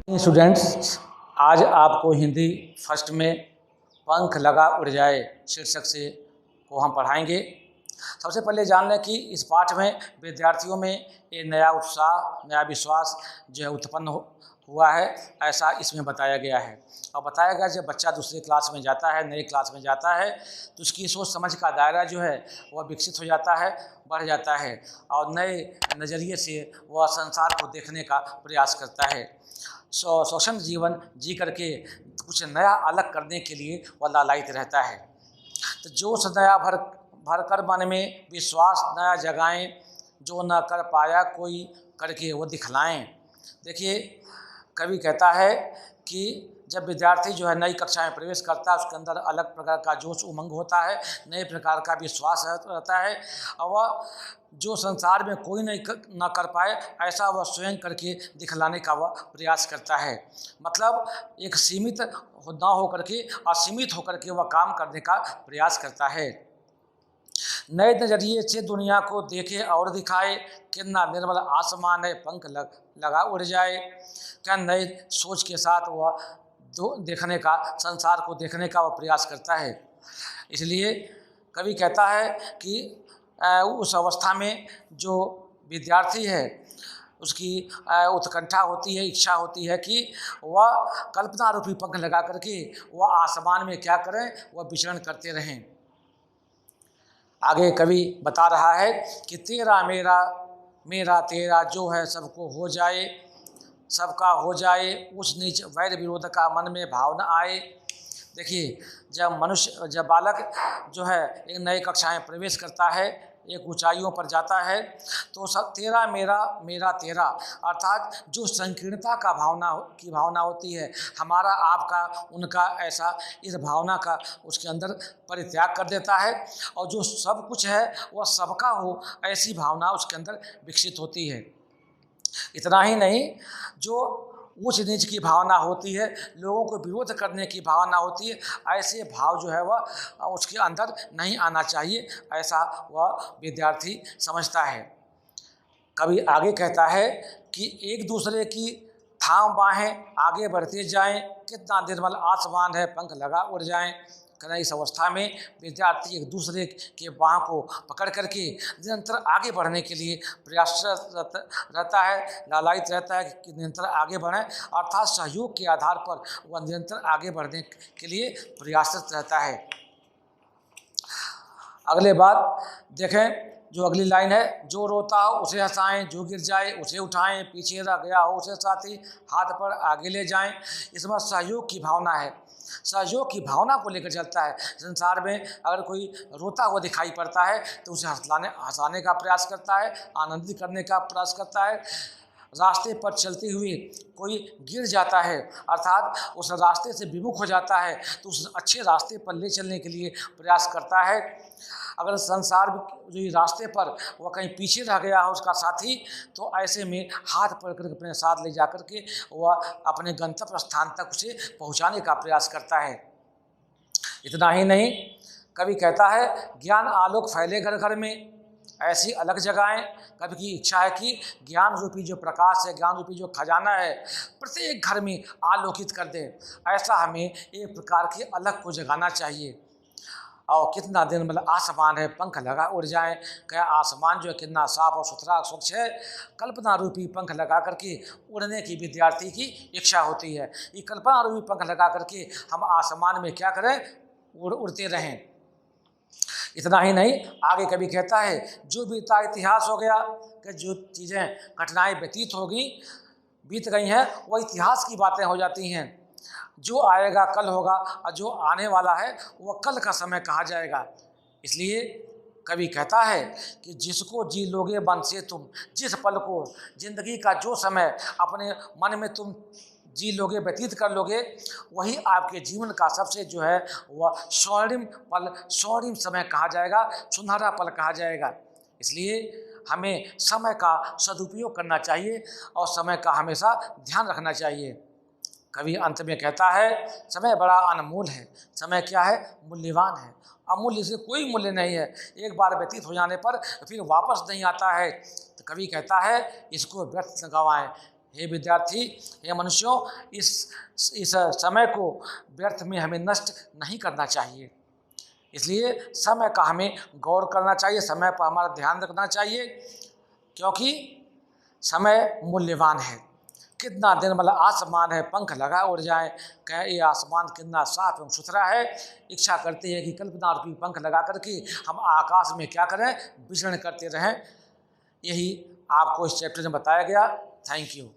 Students, आज आपको Hindi first में पंख लगा उड़ जाए शीर्षक से को हम पढ़ाएंगे। सबसे पहले जान लें कि इस पाठ में विद्यार्थियों में ये नया उत्साह, नया विश्वास जो है उत्पन्न हुआ है, ऐसा इसमें बताया गया है। और बताया गया जब बच्चा दूसरी क्लास में जाता है, नई क्लास में जाता है, तो उसकी सोच समझ का दायरा जो है वह विकसित हो जाता है, बढ़ जाता है और नए नज़रिए से वह संसार को देखने का प्रयास करता है। स्वतंत्र जीवन जी करके कुछ नया अलग करने के लिए वह लालायित रहता है। तो जोश नया भर कर मन में विश्वास नया जगाएं, जो न कर पाया कोई करके वो दिखलाएं। देखिए, कवि कहता है कि जब विद्यार्थी जो है नई कक्षा में प्रवेश करता है, उसके अंदर अलग प्रकार का जोश उमंग होता है, नए प्रकार का विश्वास रहता है और वह जो संसार में कोई नहीं ना कर पाए ऐसा वह स्वयं करके दिखलाने का वह प्रयास करता है। मतलब एक सीमित ना हो करके असीमित होकर के वह काम करने का प्रयास करता है। नए नज़रिए से दुनिया को देखे और दिखाए, कितना निर्मल आसमान है पंख लगा उड़ जाए। क्या नए सोच के साथ वह देखने का, संसार को देखने का वह प्रयास करता है। इसलिए कवि कहता है कि उस अवस्था में जो विद्यार्थी है उसकी उत्कंठा होती है, इच्छा होती है कि वह कल्पना रूपी पंख लगा करके वह आसमान में क्या करें, वह विचरण करते रहें। आगे कवि बता रहा है कि तेरा मेरा मेरा तेरा जो है सबको हो जाए, सबका हो जाए, ऊंच नीच वैर विरोध का मन में भाव न आए। देखिए, जब बालक जो है एक नई कक्षा में प्रवेश करता है, एक ऊंचाइयों पर जाता है, तो सब तेरा मेरा मेरा तेरा अर्थात जो संकीर्णता का भावना होती है, हमारा आपका उनका, ऐसा इस भावना का उसके अंदर परित्याग कर देता है और जो सब कुछ है वह सबका हो, ऐसी भावना उसके अंदर विकसित होती है। इतना ही नहीं, जो ऊंच नीच की भावना होती है, लोगों को विरोध करने की भावना होती है, ऐसे भाव जो है वह उसके अंदर नहीं आना चाहिए, ऐसा वह विद्यार्थी समझता है। कवि आगे कहता है कि एक दूसरे की थाम बाहें आगे बढ़ते जाएं, कितना निर्मल आसमान है पंख लगा उड़ जाएं। कहना इस अवस्था में विद्यार्थी एक दूसरे के बाह को पकड़ करके निरंतर आगे बढ़ने के लिए प्रयासरत रहता है, लालायित रहता है कि निरंतर आगे बढ़ें, अर्थात सहयोग के आधार पर वह निरंतर आगे बढ़ने के लिए प्रयासरत रहता है। अगले बात देखें, जो अगली लाइन है, जो रोता हो उसे हंसाएं, जो गिर जाए उसे उठाएं, पीछे रह गया हो उसे साथी हाथ पर आगे ले जाएं। इसमें सहयोग की भावना है, सहयोग की भावना को लेकर चलता है। संसार में अगर कोई रोता हुआ दिखाई पड़ता है तो उसे हंसाने का प्रयास करता है, आनंदित करने का प्रयास करता है। रास्ते पर चलते हुए कोई गिर जाता है, अर्थात उस रास्ते से विमुख हो जाता है, तो उस अच्छे रास्ते पर ले चलने के लिए प्रयास करता है। अगर संसार जो रास्ते पर वह कहीं पीछे रह गया हो उसका साथी, तो ऐसे में हाथ पकड़ कर अपने साथ ले जा कर के वह अपने गंतव्य स्थान तक उसे पहुंचाने का प्रयास करता है। इतना ही नहीं, कवि कहता है ज्ञान आलोक फैले घर घर में, ऐसी अलग जगहें। कवि की इच्छा है कि ज्ञान रूपी जो प्रकाश है, ज्ञान रूपी जो खजाना है, प्रत्येक घर में आलोकित कर दे। ऐसा हमें एक प्रकार के अलग को जगाना चाहिए। और कितना दिन मतलब आसमान है पंख लगा उड़ जाए, क्या आसमान जो है कितना साफ और सुथरा स्वच्छ है, कल्पना रूपी पंख लगा करके उड़ने की विद्यार्थी की इच्छा होती है। ये कल्पना रूपी पंख लगा करके हम आसमान में क्या करें, उड़ते रहें। इतना ही नहीं, आगे कभी कहता है जो बीता इतिहास हो गया, कि जो चीज़ें घटनाएं व्यतीत होगी, बीत गई हैं, वह इतिहास की बातें हो जाती हैं। जो आएगा कल होगा और जो आने वाला है वह कल का समय कहा जाएगा। इसलिए कवि कहता है कि जिसको जी लोगे मन से तुम, जिस पल को, जिंदगी का जो समय अपने मन में तुम जी लोगे, व्यतीत कर लोगे, वही आपके जीवन का सबसे जो है वह स्वर्णिम पल, स्वर्णिम समय कहा जाएगा, सुनहरा पल कहा जाएगा। इसलिए हमें समय का सदुपयोग करना चाहिए और समय का हमेशा ध्यान रखना चाहिए। कवि अंत में कहता है समय बड़ा अनमोल है। समय क्या है, मूल्यवान है, अमूल्य से कोई मूल्य नहीं है। एक बार व्यतीत हो जाने पर फिर वापस नहीं आता है। तो कवि कहता है इसको व्यर्थ न गंवाएं, हे विद्यार्थी, हे मनुष्यों, इस समय को व्यर्थ में हमें नष्ट नहीं करना चाहिए। इसलिए समय का हमें गौर करना चाहिए, समय पर हमारा ध्यान रखना चाहिए, क्योंकि समय मूल्यवान है। कितना दिन मतलब आसमान है, पंख लगा उड़ जाए, कह ये आसमान कितना साफ एवं सुथरा है। इच्छा करती है कि कल्पना रूपी पंख लगा करके हम आकाश में क्या करें, विचरण करते रहें। यही आपको इस चैप्टर में बताया गया। Thank you.